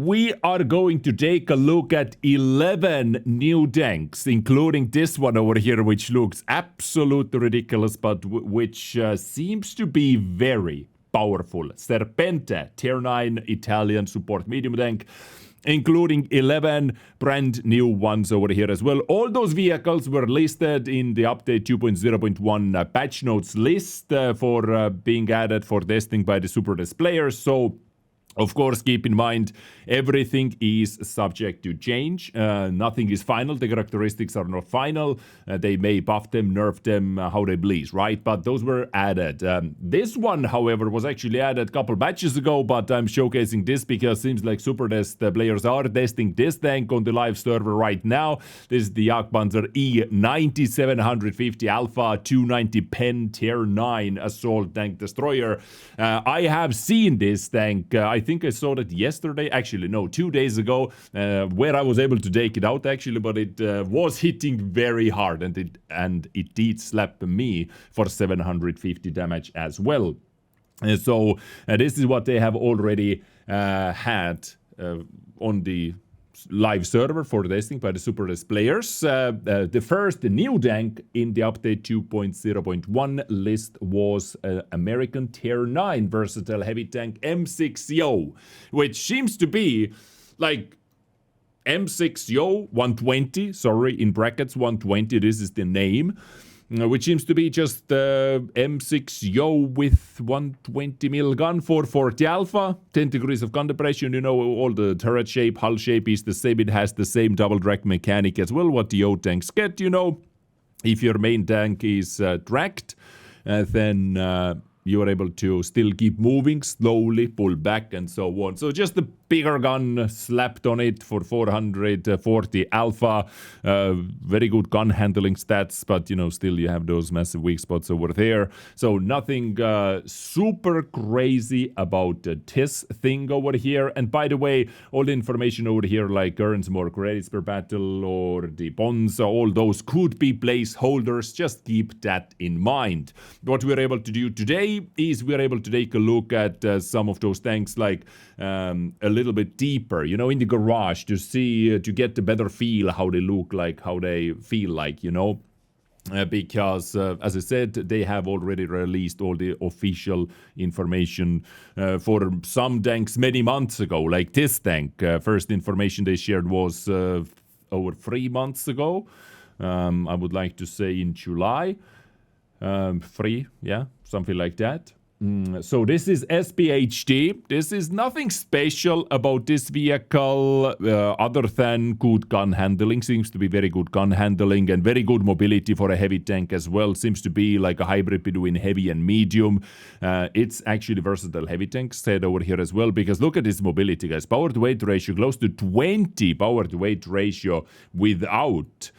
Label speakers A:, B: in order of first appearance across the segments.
A: we are going to take a look at 11 new tanks, including this one over here, which looks absolutely ridiculous, but which seems to be very powerful. Serpente, Tier 9 Italian support medium tank, including 11 brand new ones over here as well. All those vehicles were listed in the update 2.0.1 patch notes list for being added for testing by the Supertest players. So, of course, keep in mind, everything is subject to change. Nothing is final. The characteristics are not final. They may buff them, nerf them, how they please, right? But those were added. This one, however, was actually added a couple batches ago, but I'm showcasing this because it seems like Supertest players are testing this tank on the live server right now. This is the Jagdpanzer E9750 Alpha 290 Pen Tier 9 Assault Tank Destroyer. I have seen this tank. I think I saw that yesterday, actually no, 2 days ago, where I was able to take it out actually, but it was hitting very hard, and it did slap me for 750 damage as well. So this is what they have already had on the live server for testing by the Supertest players. The first new tank in the update 2.0.1 list was American Tier 9 versatile heavy tank M6Yo, which seems to be like M6Yo 120, sorry, in brackets 120, this is the name. Which seems to be just M6Yo with 120 mil gun, 440 alpha, 10 degrees of gun depression. You know, all the turret shape, hull shape is the same. It has the same double drag mechanic as well, what the Yo tanks get, you know. If your main tank is dragged, then you are able to still keep moving, slowly pull back and so on. So just the bigger gun slapped on it for 440 alpha. Very good gun handling stats, but you know, still you have those massive weak spots over there. So nothing super crazy about this thing over here. And by the way, all the information over here like earns more credits per battle or the bonds, all those could be placeholders. Just keep that in mind. What we're able to do today is we're able to take a look at some of those tanks like a little bit deeper, you know, in the garage to see, to get a better feel how they look like, how they feel like, you know. Because, as I said, they have already released all the official information for some tanks many months ago, like this tank. First information they shared was over 3 months ago. I would like to say in July. 3, yeah, something like that. So this is SPHD. This is nothing special about this vehicle other than good gun handling. Seems to be very good gun handling and very good mobility for a heavy tank as well. Seems to be like a hybrid between heavy and medium. It's actually versatile heavy tank said over here as well, because look at this mobility, guys. Power to weight ratio close to 20 power to weight ratio without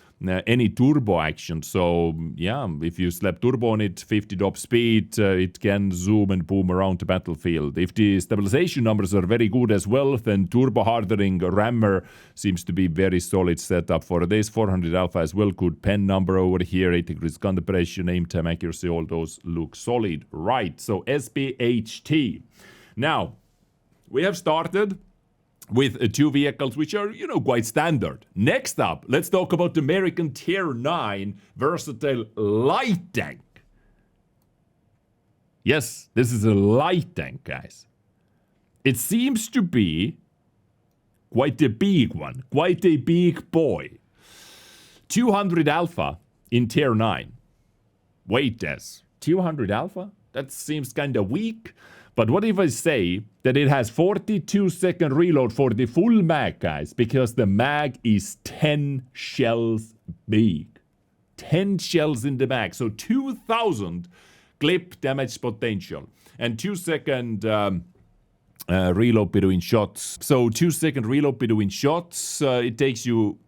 A: any turbo action. So yeah, if you slap turbo on it, 50 top speed, it can zoom and boom around the battlefield. If the stabilization numbers are very good as well, then turbo hardening rammer seems to be very solid setup for this. 400 alpha as well, good pen number over here, 8 degrees gun depression, aim time accuracy, all those look solid, right? So SPHT. Now, we have started with 2 vehicles which are, you know, quite standard. Next up, let's talk about the American Tier 9 versatile light tank. Yes, this is a light tank, guys. It seems to be quite a big one, quite a big boy. 200 alpha in Tier 9. Wait, Des, 200 alpha? That seems kind of weak. But what if I say that it has 42-second reload for the full mag, guys? Because the mag is 10 shells big. 10 shells in the mag. So 2,000 clip damage potential. And 2-second reload between shots. So 2-second reload between shots. It takes you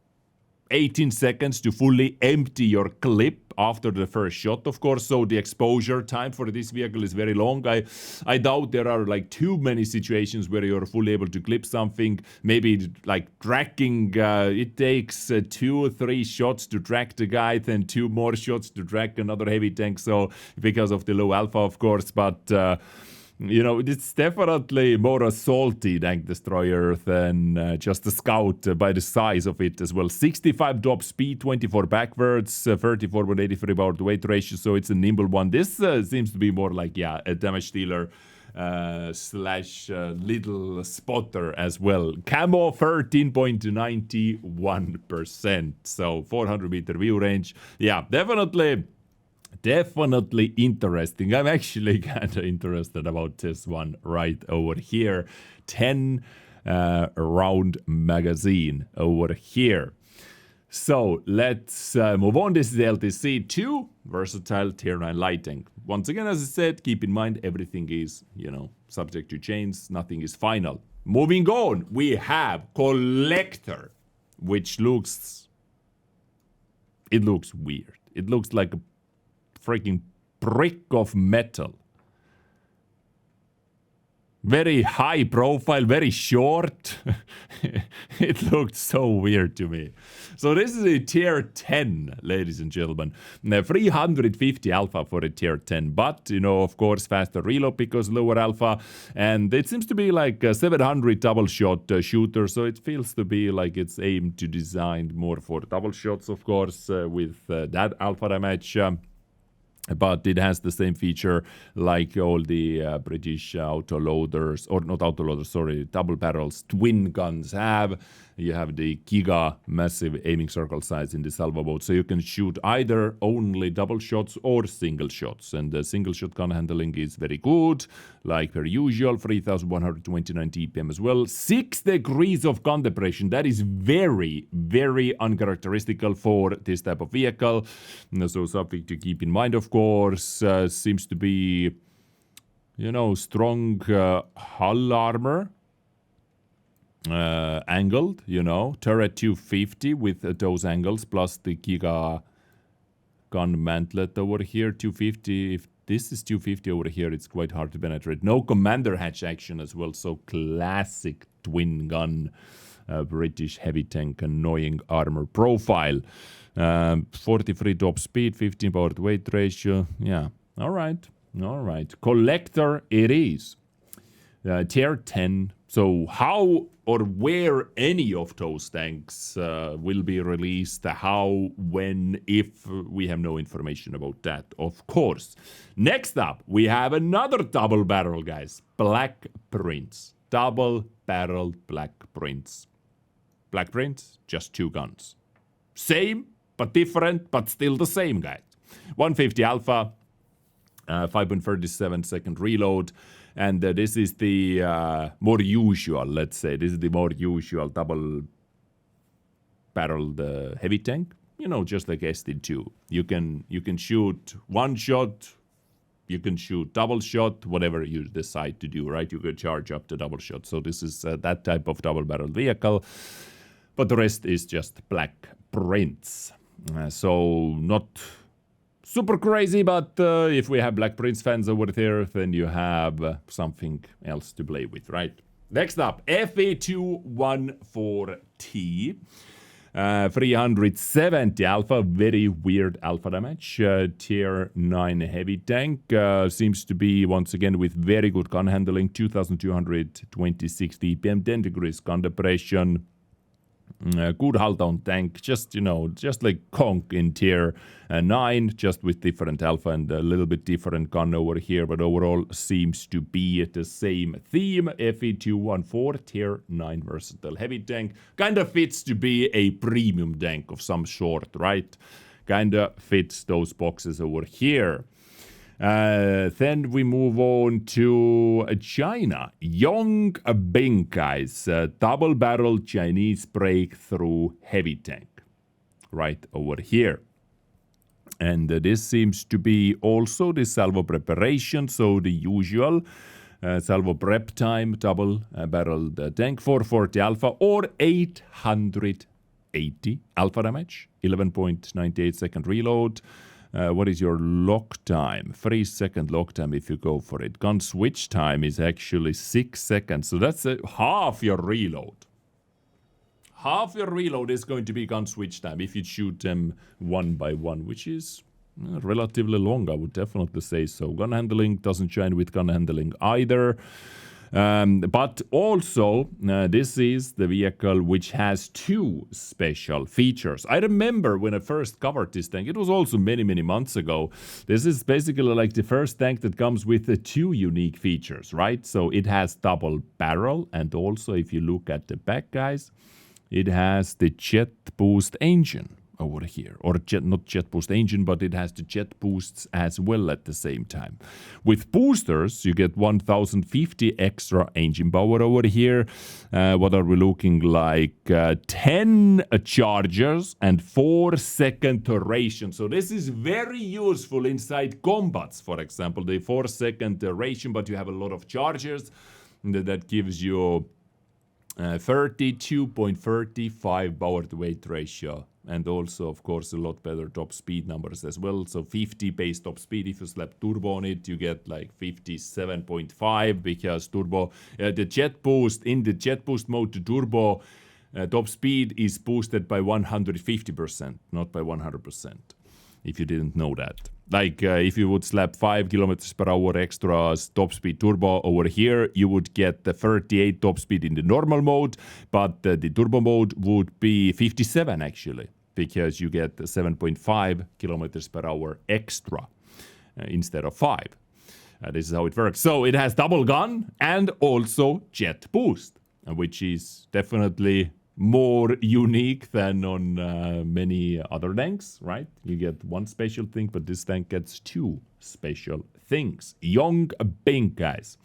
A: 18 seconds to fully empty your clip after the first shot, of course. So the exposure time for this vehicle is very long. I doubt there are like too many situations where you're fully able to clip something. Maybe like tracking, it takes 2 or 3 shots to track the guy, then 2 more shots to track another heavy tank. So because of the low alpha, of course, but You know, it's definitely more a salty tank destroyer than just a scout by the size of it as well. 65 top speed, 24 backwards, 34.83 power to weight ratio, so it's a nimble one. This seems to be more like, yeah, a damage dealer slash little spotter as well. Camo 13.91%, so 400 meter view range. Yeah, definitely interesting. I'm actually kind of interested about this one right over here. 10 round magazine over here. So let's move on. This is the LTC 2 versatile tier 9 lighting. Once again, as I said, keep in mind everything is, you know, subject to change. Nothing is final. Moving on, we have Collector, which looks weird. It looks like a freaking brick of metal. Very high profile, very short. It looked so weird to me. So this is a tier 10, ladies and gentlemen. 350 alpha for a tier 10, but, you know, of course, faster reload because lower alpha. And it seems to be like a 700 double shot shooter, so it feels to be like it's aimed to design more for double shots, of course, with that alpha damage. But it has the same feature like all the British autoloaders, or not autoloaders, sorry, double barrels twin guns have. You have the Giga massive aiming circle size in the salvo mode, so you can shoot either only double shots or single shots. And the single shot gun handling is very good, like per usual, 3129 TPM as well. 6 degrees of gun depression. That is very, very uncharacteristical for this type of vehicle. So something to keep in mind, of course. Seems to be, you know, strong hull armor. Angled, you know, turret 250 with those angles, plus the Giga gun mantlet over here, 250. If this is 250 over here, it's quite hard to penetrate. No commander hatch action as well, so classic twin gun British heavy tank annoying armor profile. 43 top speed, 15 power to weight ratio. Yeah, all right. Collector it is. Tier 10. So how or where any of those tanks will be released, how, when, if, we have no information about that, of course. Next up, we have another double barrel, guys. Black Prince. Double barrel Black Prince. Black Prince, just 2 guns. Same, but different, but still the same, guys. 150 alpha, 5.37 second reload. And this is the more usual, let's say. This is the more usual double-barreled heavy tank. You know, just like SD2. You can shoot one shot. You can shoot double shot, whatever you decide to do, right? You can charge up to double shot. So this is that type of double-barreled vehicle. But the rest is just Black Prince. So not super crazy, but if we have Black Prince fans over there, then you have something else to play with, right? Next up, FA214T. 370 alpha, very weird alpha damage. Tier 9 heavy tank. Seems to be, once again, with very good gun handling. 2226 TPM, 10 degrees gun depression. Good hull down tank, just, you know, just like Conk in tier 9, just with different alpha and a little bit different gun over here, but overall seems to be the same theme. FE214, tier 9 versatile heavy tank, kind of fits to be a premium tank of some sort, right? Kind of fits those boxes over here. Then we move on to China. Yong Bing, guys. Double-barrel Chinese breakthrough heavy tank. Right over here. And this seems to be also the salvo preparation. So the usual salvo prep time, double-barreled tank. 440 alpha or 880 alpha damage. 11.98 second reload. What is your lock time? 3-second lock time if you go for it. Gun switch time is actually 6 seconds. So that's half your reload. Half your reload is going to be gun switch time if you shoot them one by one, which is relatively long, I would definitely say so. Gun handling doesn't shine with gun handling either. But also, this is the vehicle which has two special features. I remember when I first covered this tank, it was also many, many months ago. This is basically like the first tank that comes with the two unique features, right? So it has double barrel, and also if you look at the back, guys, it has the jet boost engine over here, or not jet boost engine, but it has the jet boosts as well at the same time. With boosters, you get 1050 extra engine power over here. What are we looking like? 10 chargers and 4-second duration. So this is very useful inside combats, for example, the 4-second duration, but you have a lot of chargers. That gives you 32.35 power to weight ratio. And also, of course, a lot better top speed numbers as well. So 50 base top speed. If you slap turbo on it, you get like 57.5 because turbo, the jet boost, in the jet boost mode, the turbo top speed is boosted by 150%, not by 100%. If you didn't know that. Like if you would slap 5 kilometers per hour extra top speed turbo over here, you would get the 38 top speed in the normal mode, but the turbo mode would be 57 actually, because you get 7.5 kilometers per hour extra instead of 5. This is how it works. So it has double gun and also jet boost, which is definitely more unique than on many other tanks, right? You get one special thing, but this tank gets two special things. Yong Bing, guys.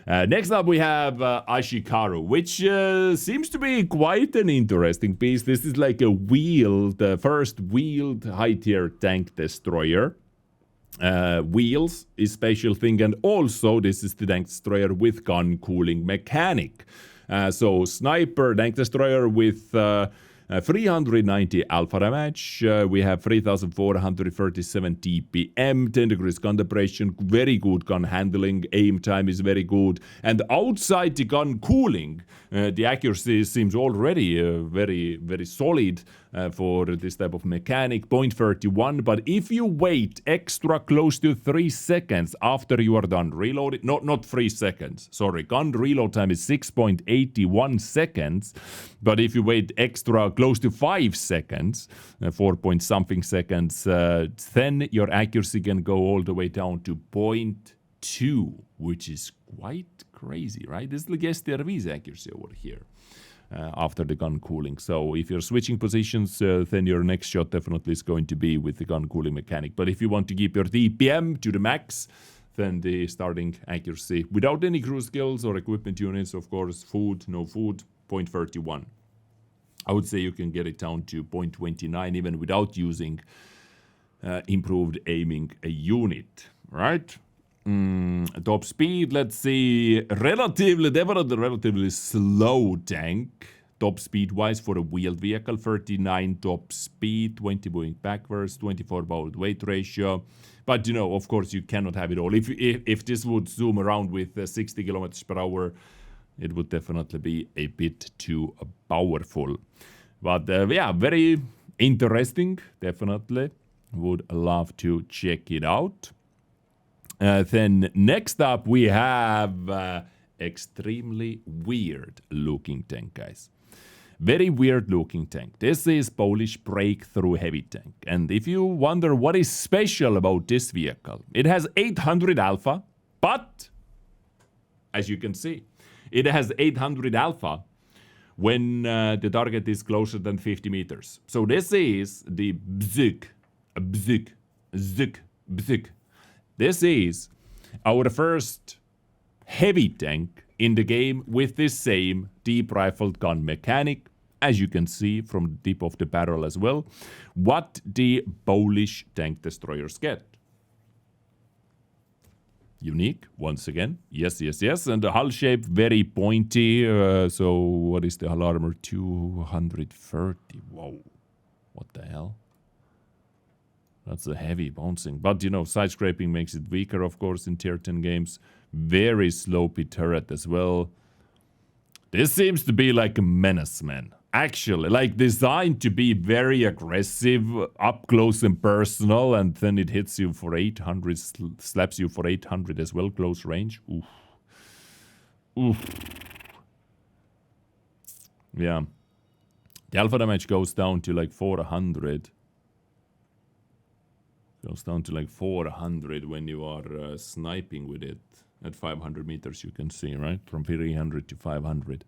A: Next up we have Ashigaru, which seems to be quite an interesting piece. This is like a the first wheeled high-tier tank destroyer. Wheels is special thing, and also this is the tank destroyer with gun cooling mechanic. So sniper tank destroyer with 390 alpha damage. We have 3437 TPM, 10 degrees gun depression, very good gun handling, aim time is very good. And outside the gun cooling, the accuracy seems already very, very solid for this type of mechanic, 0.31. But if you wait extra close to 3 seconds after you are done reloading, not 3 seconds, sorry, gun reload time is 6.81 seconds. But if you wait extra close to 5 seconds, 4 point something seconds, then your accuracy can go all the way down to 0.2, which is quite crazy, right? This is the STRV's accuracy over here after the gun cooling. So if you're switching positions, then your next shot definitely is going to be with the gun cooling mechanic. But if you want to keep your DPM to the max, then the starting accuracy, without any crew skills or equipment units, of course, food, no food, 0.31. I would say you can get it down to 0.29 even without using improved aiming unit, right? Top speed, let's see, relatively slow tank, top speed wise for a wheeled vehicle, 39 top speed, 20 moving backwards, 24 power weight ratio. But you know, of course, you cannot have it all. If this would zoom around with 60 kilometers per hour, it would definitely be a bit too powerful. But yeah, very interesting, definitely. Would love to check it out. Then next up we have extremely weird looking tank, guys. Very weird looking tank. This is Polish breakthrough heavy tank. And if you wonder what is special about this vehicle, it has 800 alpha, but as you can see, it has 800 alpha when the target is closer than 50 meters. So this is the Bzyk. This is our first heavy tank in the game with this same deep rifled gun mechanic, as you can see from the tip of the barrel as well, what the Polish tank destroyers get. Unique, once again. Yes. And the hull shape, very pointy. So what is the hull armor? 230. Whoa. What the hell? That's a heavy bouncing. But, you know, side scraping makes it weaker, of course, in tier 10 games. Very slopey turret as well. This seems to be like a menace, man. Actually, like designed to be very aggressive, up close and personal, and then it hits you for 800, slaps you for 800 as well, close range. Oof. Oof. Yeah. The alpha damage goes down to like 400. Goes down to like 400 when you are sniping with it. At 500 meters, you can see, right? From 300 to 500.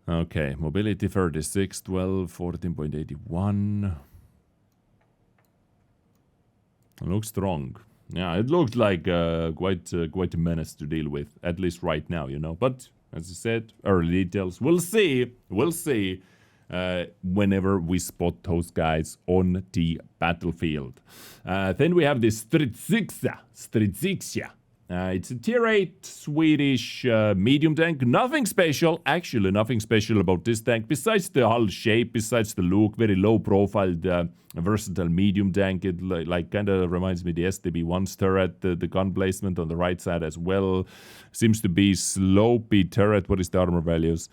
A: Okay, mobility 36, 12, 14.81. It looks strong. Yeah, it looks like quite a menace to deal with, at least right now, you know. But as I said, early details. We'll see. We'll see whenever we spot those guys on the battlefield. Then we have this Stridsyxa. It's a tier 8 Swedish medium tank. Nothing special, actually nothing special about this tank, besides the hull shape, besides the look, very low profiled, versatile medium tank. It like kind of reminds me of the STB-1's turret, the gun placement on the right side as well. Seems to be slopey turret. What is the armor values?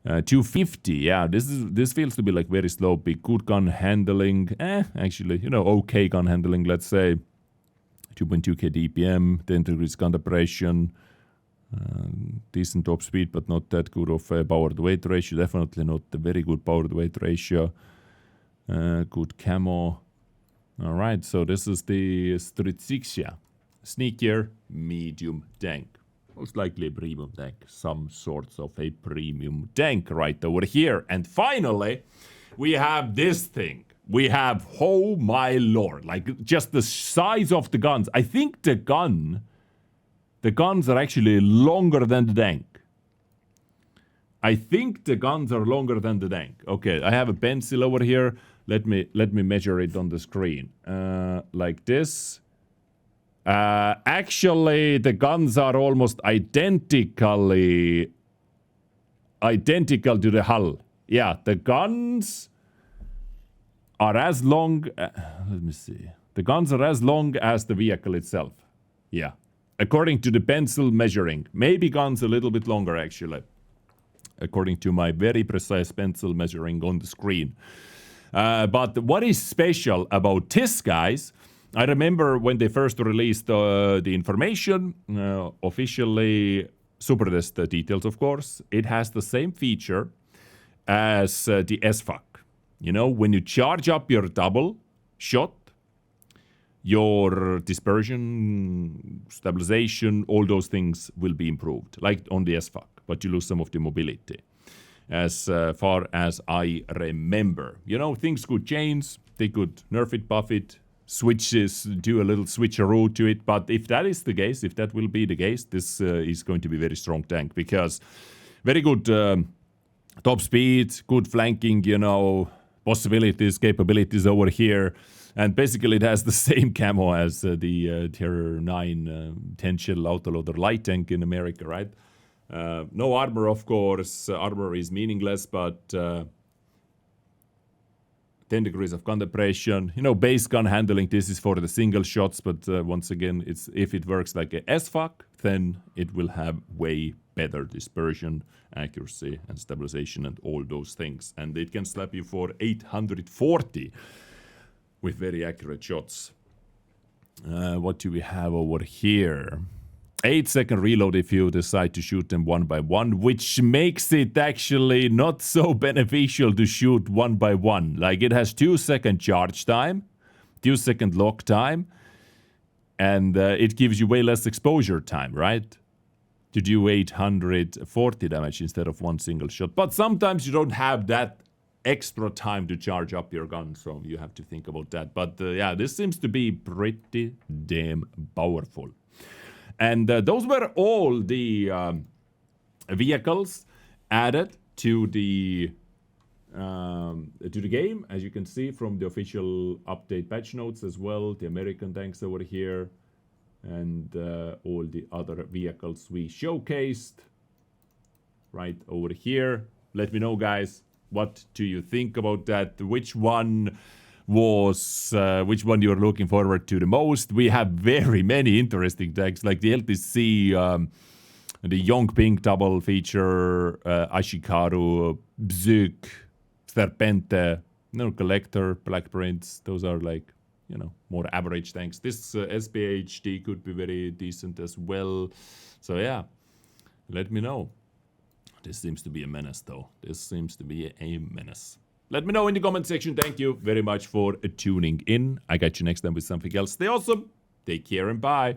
A: 250, yeah, this feels to be like very slopey. Good gun handling, actually, you know, okay gun handling, let's say. 2.2k DPM, 10 degrees gun depression, decent top speed, but not that good of a power to weight ratio. Definitely not a very good power to weight ratio. Good camo. All right, so this is the Stridsyxa, sneakier medium tank. Most likely a premium tank, some sorts of a premium tank right over here. And finally, we have this thing. We have, oh my lord, like just the size of the guns. I think the guns are actually longer than the tank. I think the guns are longer than the tank. Okay, I have a pencil over here. Let me measure it on the screen. Like this. Actually, the guns are almost identical to the hull. Yeah, the guns are as long, let me see. The guns are as long as the vehicle itself. Yeah. According to the pencil measuring. Maybe guns a little bit longer, actually. According to my very precise pencil measuring on the screen. But what is special about this, guys, I remember when they first released the information, officially, Supertest details, of course, it has the same feature as the SPHD. You know, when you charge up your double shot, your dispersion, stabilization, all those things will be improved, like on the SPHD, but you lose some of the mobility, as far as I remember. You know, things could change, they could nerf it, buff it, switches, do a little switcheroo to it, but if that is the case, if that will be the case, this is going to be a very strong tank, because very good top speed, good flanking, you know, possibilities, capabilities over here. And basically it has the same camo as the Tier 9 10 shell autoloader light tank in America, right? No armor, of course. Armor is meaningless, but 10 degrees of gun depression. You know, base gun handling, this is for the single shots, but once again, it's if it works like a SPHD, then it will have way better dispersion, accuracy, and stabilization, and all those things. And it can slap you for 840 with very accurate shots. What do we have over here? 8-second reload if you decide to shoot them one by one, which makes it actually not so beneficial to shoot one by one. Like, it has 2-second charge time, 2-second lock time, and it gives you way less exposure time, right? To do 840 damage instead of one single shot. But sometimes you don't have that extra time to charge up your gun, so you have to think about that. But yeah, this seems to be pretty damn powerful. And those were all the vehicles added to the game, as you can see from the official update patch notes as well. The American tanks over here, and all the other vehicles we showcased right over here. Let me know, guys, what do you think about that? Which one you're looking forward to the most? We have very many interesting tanks, like the LTC The Yong Bing double feature, Ashigaru, Bzyg, Serpente, no collector, black prints. Those are like, you know, more average tanks. This SPHD could be very decent as well. So yeah, let me know. This seems to be a menace though. This seems to be a menace. Let me know in the comment section. Thank you very much for tuning in. I got you next time with something else. Stay awesome. Take care and bye.